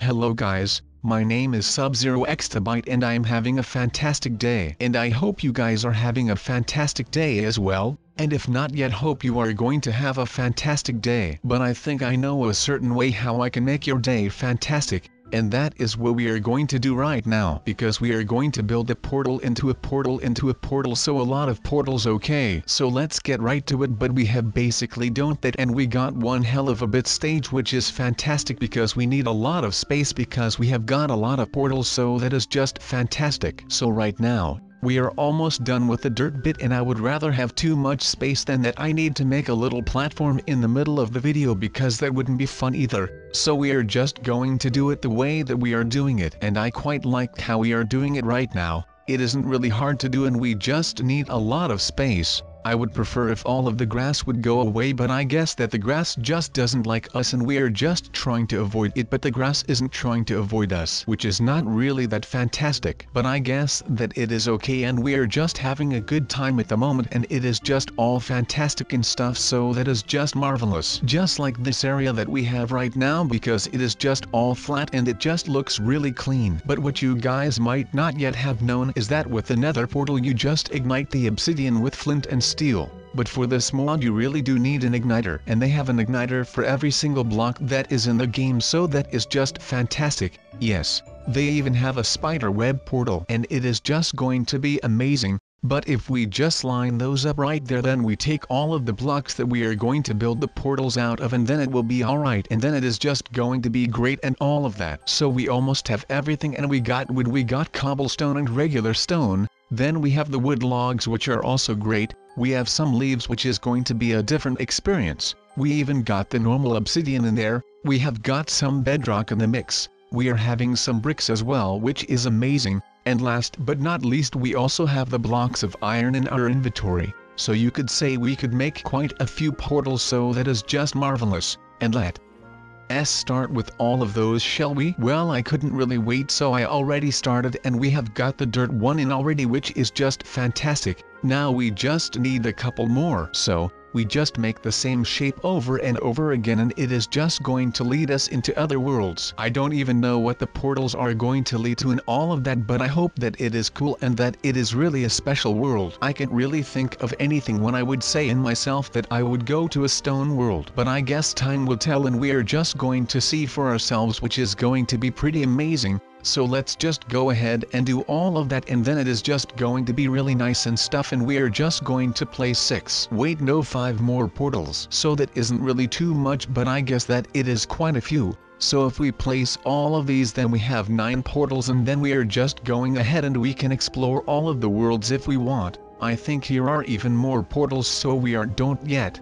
Hello guys, my name is Sub-Zero Exabyte and I am having a fantastic day. And I hope you guys are having a fantastic day as well, and if not yet hope you are going to have a fantastic day. But I think I know a certain way how I can make your day fantastic. And that is what we are going to do right now, because we are going to build a portal into a portal into a portal, so a lot of portals. Okay, so let's get right to it. But we have basically done that, and we got one hell of a bit stage, which is fantastic because we need a lot of space because we have got a lot of portals, so that is just fantastic. So right now, we are almost done with the dirt bit, and I would rather have too much space than that I need to make a little platform in the middle of the video, because that wouldn't be fun either. So we are just going to do it the way that we are doing it, and I quite like how we are doing it right now. It isn't really hard to do and we just need a lot of space. I would prefer if all of the grass would go away, but I guess that the grass just doesn't like us and we are just trying to avoid it, but the grass isn't trying to avoid us, which is not really that fantastic. But I guess that it is okay, and we are just having a good time at the moment, and it is just all fantastic and stuff, so that is just marvelous. Just like this area that we have right now, because it is just all flat and it just looks really clean. But what you guys might not yet have known is that with the nether portal you just ignite the obsidian with flint and steel. But for this mod you really do need an igniter, and they have an igniter for every single block that is in the game, so that is just fantastic. Yes, they even have a spider web portal, and it is just going to be amazing. But if we just line those up right there, then we take all of the blocks that we are going to build the portals out of, and then it will be alright, and then it is just going to be great and all of that. So we almost have everything, and we got wood, we got cobblestone and regular stone, then we have the wood logs, which are also great. We have some leaves, which is going to be a different experience. We even got the normal obsidian in there. We have got some bedrock in the mix. We are having some bricks as well, which is amazing. And last but not least, we also have the blocks of iron in our inventory. So you could say we could make quite a few portals, so that is just marvelous. And let's start with all of those, shall we? Well, I couldn't really wait, so I already started, and we have got the dirt one in already, which is just fantastic. Now we just need a couple more, so we just make the same shape over and over again, and it is just going to lead us into other worlds. I don't even know what the portals are going to lead to and all of that, but I hope that it is cool and that it is really a special world. I can't really think of anything when I would say in myself that I would go to a stone world, but I guess time will tell, and we are just going to see for ourselves, which is going to be pretty amazing. So let's just go ahead and do all of that, and then it is just going to be really nice and stuff, and we are just going to place 5 more portals. So that isn't really too much, but I guess that it is quite a few. So if we place all of these, then we have 9 portals, and then we are just going ahead and we can explore all of the worlds if we want. I think here are even more portals, so we don't yet.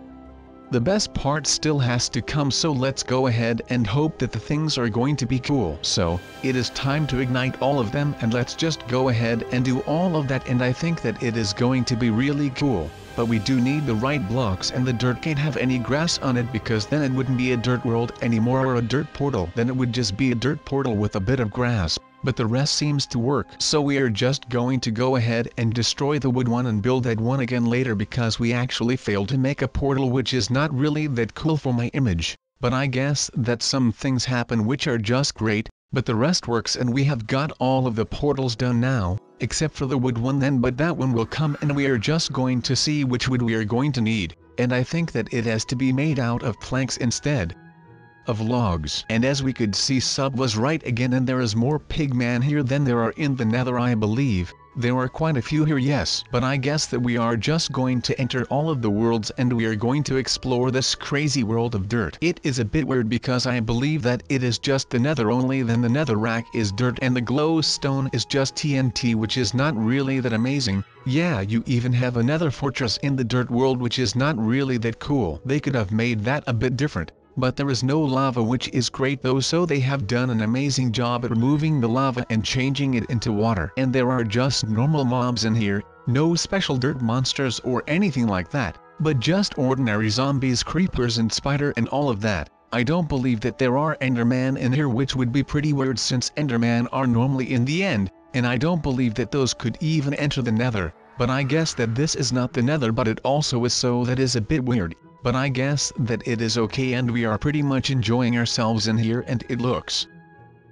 The best part still has to come, so let's go ahead and hope that the things are going to be cool. So, it is time to ignite all of them, and let's just go ahead and do all of that, and I think that it is going to be really cool. But we do need the right blocks, and the dirt can't have any grass on it, because then it wouldn't be a dirt world anymore or a dirt portal. Then it would just be a dirt portal with a bit of grass. But the rest seems to work, so we are just going to go ahead and destroy the wood one and build that one again later, because we actually failed to make a portal, which is not really that cool for my image. But I guess that some things happen which are just great, but the rest works, and we have got all of the portals done now, except for the wood one then, but that one will come, and we are just going to see which wood we are going to need, and I think that it has to be made out of planks instead of logs. And as we could see, Sub was right again, and there is more pigman here than there are in the nether, I believe. There are quite a few here, yes, but I guess that we are just going to enter all of the worlds, and we are going to explore this crazy world of dirt. It is a bit weird because I believe that it is just the nether only, then the nether rack is dirt and the glowstone is just TNT, which is not really that amazing. Yeah, you even have a nether fortress in the dirt world, which is not really that cool. They could have made that a bit different. But there is no lava, which is great though, so they have done an amazing job at removing the lava and changing it into water. And there are just normal mobs in here, no special dirt monsters or anything like that, but just ordinary zombies, creepers and spider and all of that. I don't believe that there are enderman in here, which would be pretty weird since enderman are normally in the end, and I don't believe that those could even enter the nether. But I guess that this is not the nether, but it also is, so that is a bit weird. But I guess that it is okay, and we are pretty much enjoying ourselves in here, and it looks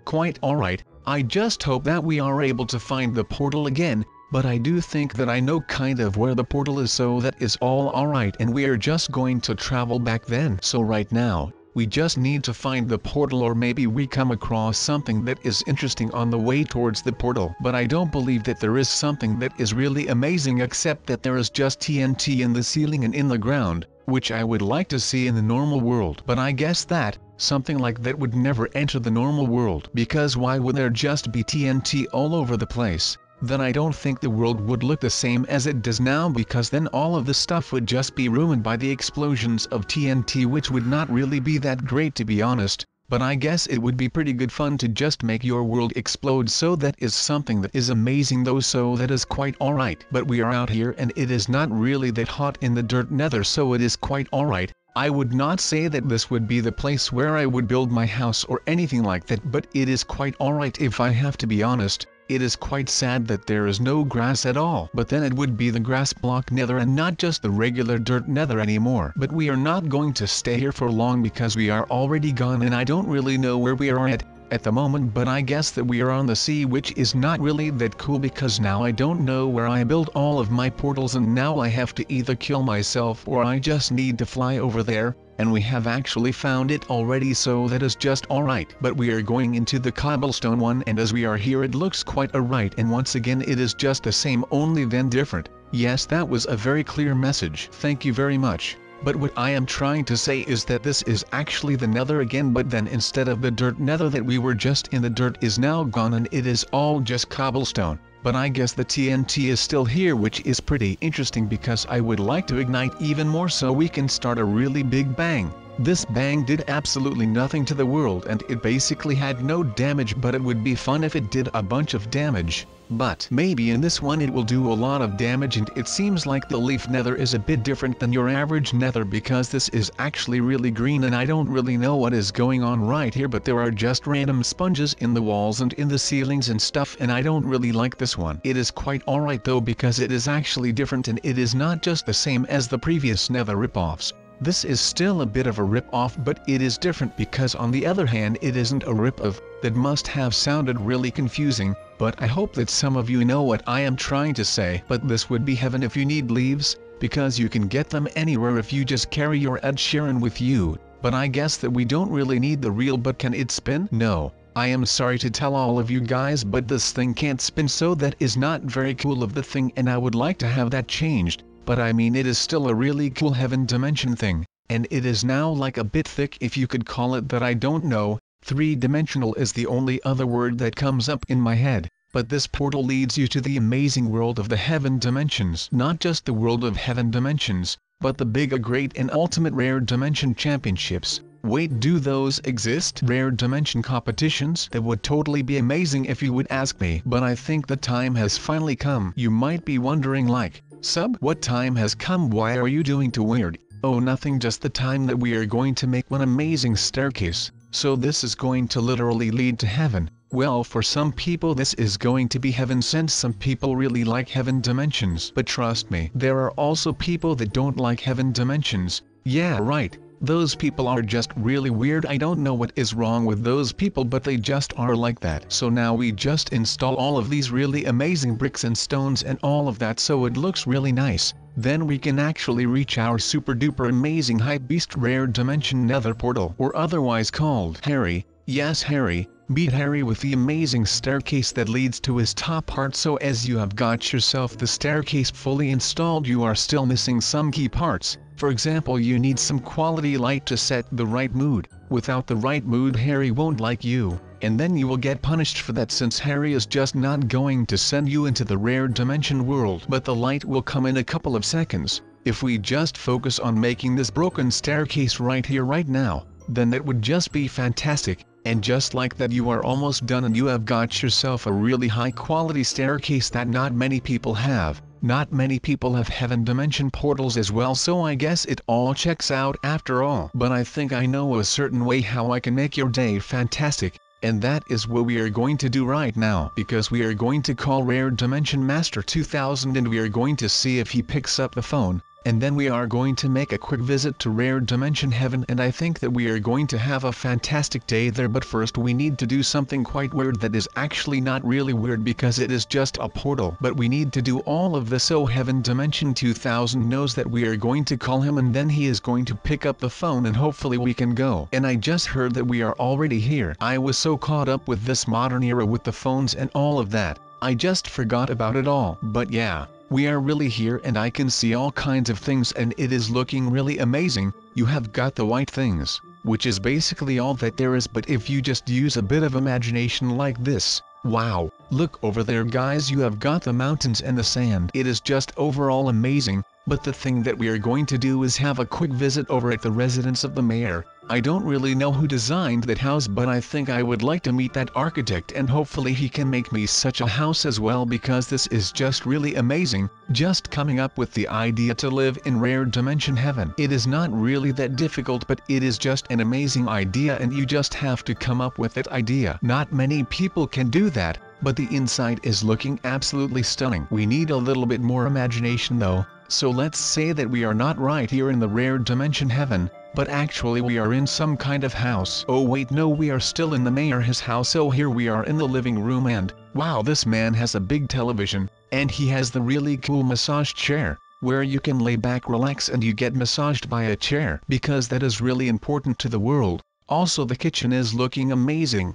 quite alright. I just hope that we are able to find the portal again, but I do think that I know kind of where the portal is, so that is all alright, and we are just going to travel back then. So right now, we just need to find the portal, or maybe we come across something that is interesting on the way towards the portal. But I don't believe that there is something that is really amazing, except that there is just TNT in the ceiling and in the ground, which I would like to see in the normal world. But I guess that something like that would never enter the normal world, because why would there just be TNT all over the place? Then I don't think the world would look the same as it does now, because then all of the stuff would just be ruined by the explosions of TNT, which would not really be that great, to be honest. But I guess it would be pretty good fun to just make your world explode, so that is something that is amazing though, so that is quite alright. But we are out here and it is not really that hot in the dirt nether, so it is quite alright. I would not say that this would be the place where I would build my house or anything like that, but it is quite alright if I have to be honest. It is quite sad that there is no grass at all, but then it would be the grass block nether and not just the regular dirt nether anymore. But we are not going to stay here for long, because we are already gone and I don't really know where we are at the moment, but I guess that we are on the sea, which is not really that cool, because now I don't know where I built all of my portals, and now I have to either kill myself or I just need to fly over there. And we have actually found it already, so that is just alright. But we are going into the cobblestone one, and as we are here it looks quite alright, and once again it is just the same, only then different. Yes, that was a very clear message. Thank you very much. But what I am trying to say is that this is actually the nether again, but then instead of the dirt nether that we were just in, the dirt is now gone and it is all just cobblestone. But I guess the TNT is still here, which is pretty interesting, because I would like to ignite even more so we can start a really big bang. This bang did absolutely nothing to the world and it basically had no damage, but it would be fun if it did a bunch of damage. But maybe in this one it will do a lot of damage, and it seems like the leaf nether is a bit different than your average nether, because this is actually really green and I don't really know what is going on right here, but there are just random sponges in the walls and in the ceilings and stuff, and I don't really like this one. It is quite alright though, because it is actually different and it is not just the same as the previous nether ripoffs. This is still a bit of a rip-off, but it is different because on the other hand it isn't a rip-off. That must have sounded really confusing, but I hope that some of you know what I am trying to say. But this would be heaven if you need leaves, because you can get them anywhere if you just carry your Ed Sheeran with you. But I guess that we don't really need the reel. But can it spin? No. I am sorry to tell all of you guys, but this thing can't spin, so that is not very cool of the thing, and I would like to have that changed. But I mean, it is still a really cool heaven dimension thing, and it is now like a bit thick, if you could call it that. I don't know, 3-dimensional is the only other word that comes up in my head. But this portal leads you to the amazing world of the heaven dimensions. Not just the world of heaven dimensions, but the big, great and ultimate rare dimension championships. Wait, do those exist? Rare dimension competitions? That would totally be amazing if you would ask me. But I think the time has finally come. You might be wondering, like, sub, what time has come? Why are you doing too weird? Oh, nothing, just the time that we are going to make one amazing staircase. So this is going to literally lead to heaven. Well, for some people this is going to be heaven, since some people really like heaven dimensions. But trust me, there are also people that don't like heaven dimensions. Yeah, right. Those people are just really weird. I don't know what is wrong with those people, but they just are like that. So now we just install all of these really amazing bricks and stones and all of that, so it looks really nice. Then we can actually reach our super duper amazing hype beast rare dimension nether portal, or otherwise called Harry. Yes, Harry. Beat Harry with the amazing staircase that leads to his top part. So as you have got yourself the staircase fully installed, you are still missing some key parts. For example, you need some quality light to set the right mood. Without the right mood, Harry won't like you, and then you will get punished for that, since Harry is just not going to send you into the rare dimension world. But the light will come in a couple of seconds. If we just focus on making this broken staircase right here right now, then that would just be fantastic. And just like that, you are almost done and you have got yourself a really high quality staircase that not many people have. Not many people have heaven dimension portals as well, so I guess it all checks out after all. But I think I know a certain way how I can make your day fantastic, and that is what we are going to do right now, because we are going to call Rare Dimension Master 2000 and we are going to see if he picks up the phone. and then we are going to make a quick visit to Rare Dimension Heaven, and I think that we are going to have a fantastic day there. But first we need to do something quite weird that is actually not really weird because it is just a portal. But we need to do all of this so Heaven Dimension 2000 knows that we are going to call him, and then he is going to pick up the phone and hopefully we can go. And I just heard that we are already here. I was so caught up with this modern era with the phones and all of that, I just forgot about it all. But yeah, we are really here and I can see all kinds of things and it is looking really amazing. You have got the white things, which is basically all that there is, but if you just use a bit of imagination like this, wow, look over there guys, you have got the mountains and the sand. It is just overall amazing. But the thing that we are going to do is have a quick visit over at the residence of the mayor. I don't really know who designed that house, but I think I would like to meet that architect and hopefully he can make me such a house as well, because this is just really amazing. Just coming up with the idea to live in Rare Dimension Heaven. It is not really that difficult, but it is just an amazing idea and you just have to come up with that idea. Not many people can do that, but the inside is looking absolutely stunning. We need a little bit more imagination though. So let's say that we are not right here in the Rare Dimension Heaven, but actually we are in some kind of house. Oh wait, no, we are still in the mayor's house. So here we are in the living room and, wow, this man has a big television, and he has the really cool massage chair, where you can lay back, relax, and you get massaged by a chair, because that is really important to the world. Also the kitchen is looking amazing.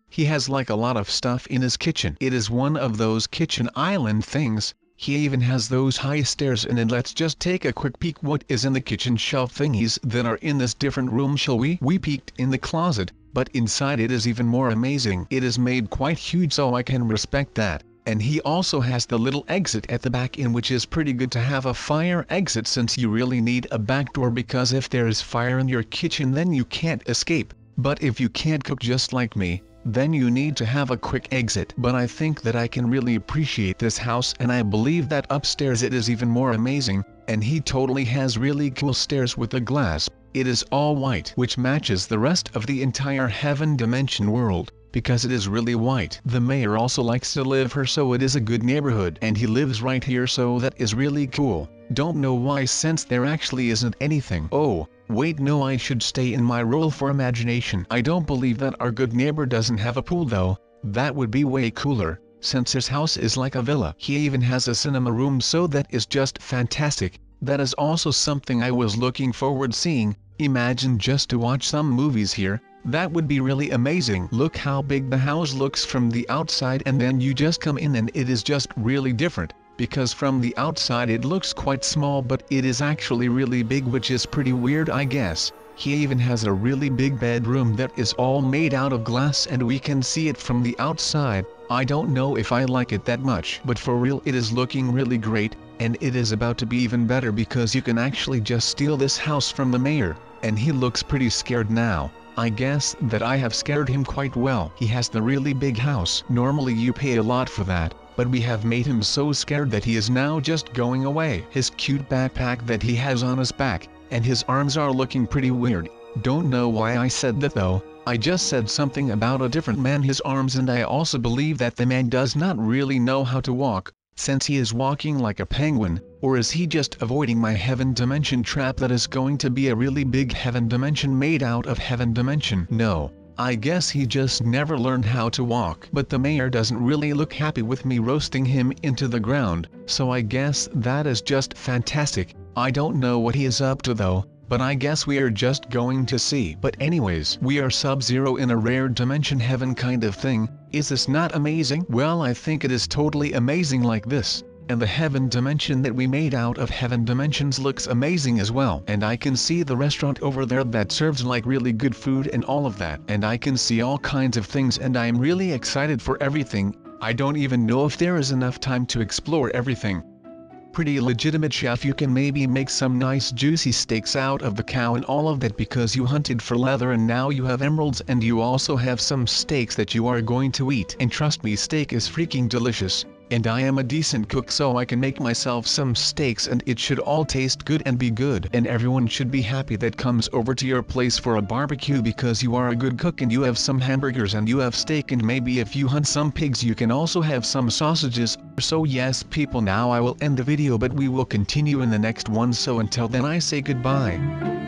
He has like a lot of stuff in his kitchen. It is one of those kitchen island things. He even has those high stairs in it. Let's just take a quick peek what is in the kitchen shelf thingies that are in this different room, shall we? We peeked in the closet, but inside it is even more amazing. It is made quite huge, so I can respect that. And he also has the little exit at the back in, which is pretty good to have a fire exit, since you really need a back door, because if there is fire in your kitchen then you can't escape. But if you can't cook just like me, then you need to have a quick exit. But I think that I can really appreciate this house, and I believe that upstairs it is even more amazing, and he totally has really cool stairs with the glass. It is all white, which matches the rest of the entire Heaven Dimension world, because it is really white. The mayor also likes to live here, so it is a good neighborhood, and he lives right here, so that is really cool. Don't know why, since there actually isn't anything. Oh, wait, no, I should stay in my role for imagination. I don't believe that our good neighbor doesn't have a pool though. That would be way cooler, since his house is like a villa. He even has a cinema room, so that is just fantastic. That is also something I was looking forward seeing. Imagine just to watch some movies here. That would be really amazing. Look how big the house looks from the outside, and then you just come in and it is just really different. Because from the outside it looks quite small, but it is actually really big, which is pretty weird, I guess. He even has a really big bedroom that is all made out of glass, and we can see it from the outside. I don't know if I like it that much, but for real it is looking really great, and it is about to be even better because you can actually just steal this house from the mayor, and he looks pretty scared now. I guess that I have scared him quite well. He has the really big house. Normally you pay a lot for that, but we have made him so scared that he is now just going away. His cute backpack that he has on his back, and his arms are looking pretty weird. Don't know why I said that though. I just said something about a different man, his arms, and I also believe that the man does not really know how to walk, since he is walking like a penguin. Or is he just avoiding my Heaven Dimension trap that is going to be a really big Heaven Dimension made out of Heaven Dimension? No, I guess he just never learned how to walk. But the mayor doesn't really look happy with me roasting him into the ground, so I guess that is just fantastic. I don't know what he is up to though, but I guess we are just going to see. But anyways, we are Sub-Zero in a Rare Dimension Heaven kind of thing. Is this not amazing? Well, I think it is totally amazing like this. And the Heaven Dimension that we made out of Heaven Dimensions looks amazing as well. And I can see the restaurant over there that serves like really good food and all of that. And I can see all kinds of things, and I'm really excited for everything. I don't even know if there is enough time to explore everything. Pretty legitimate chef, you can maybe make some nice juicy steaks out of the cow and all of that, because you hunted for leather and now you have emeralds, and you also have some steaks that you are going to eat. And trust me, steak is freaking delicious. And I am a decent cook, so I can make myself some steaks and it should all taste good and be good. And everyone should be happy that comes over to your place for a barbecue because you are a good cook and you have some hamburgers and you have steak and maybe if you hunt some pigs you can also have some sausages. So yes people, now I will end the video but we will continue in the next one, so until then I say goodbye.